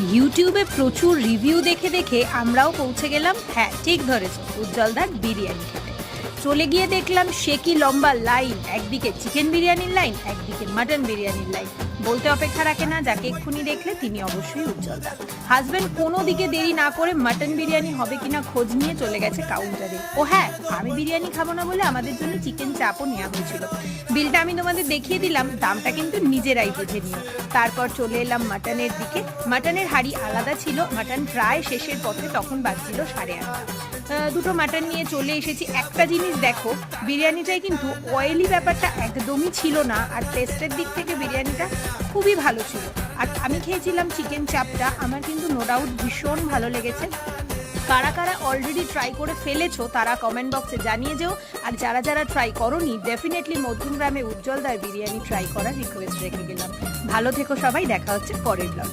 ইউটিউবে প্রচুর রিভিউ দেখে দেখে আমরাও পৌঁছে গেলাম, হ্যাঁ ঠিক ধরেছ, উজ্জ্বলদার বিরিয়ানি খেতে। চলে গিয়ে দেখলাম সে কি লম্বা লাইন, একদিকে চিকেন বিরিয়ানির লাইন, একদিকে মাটন বিরিয়ানির লাইন। বলতে অপেক্ষা রাখে না, যাকে এক্ষুনি দেখলে তিনি অবশ্যই উজ্জ্বলদা। হাজব্যান্ড কোনো দিকে দেরি না করে মাটন বিরিয়ানি হবে কিনা খোঁজ নিয়ে চলে গেছে কাউন্টারে। ও হ্যাঁ, আমি বিরিয়ানি খাবো না বলে আমাদের জন্য চিকেন চাপও নেওয়া হয়েছিল। বিলটা আমি তোমাদের দেখিয়ে দিলাম, দামটা কিন্তু নিজেরাই বুঝে নিও। তারপর চলে এলাম মাটনের দিকে। মাটনের হাঁড়ি আলাদা ছিল, মাটন প্রায় শেষের পথে, তখন বাজছিল 8:30। দুটো মাটন নিয়ে চলে এসেছি। একটা জিনিস দেখো, বিরিয়ানিটাই কিন্তু অয়েলি ব্যাপারটা একদমই ছিল না, আর টেস্টের দিক থেকে বিরিয়ানিটা খুবই ভালো ছিল। আর আমি খেয়েছিলাম চিকেন চাপটা, আমার কিন্তু নো ডাউট ভীষণ ভালো লেগেছে। কারা কারা অলরেডি ট্রাই করে ফেলেছো তারা কমেন্ট বক্সে জানিয়ে যেও, আর যারা যারা ট্রাই করোনি ডেফিনেটলি মধ্যমগ্রামে উজ্জ্বলদার বিরিয়ানি ট্রাই করার রিকোয়েস্ট রেখে গেলাম। ভালো থেকো সবাই, দেখা হচ্ছে পরের ব্লগে।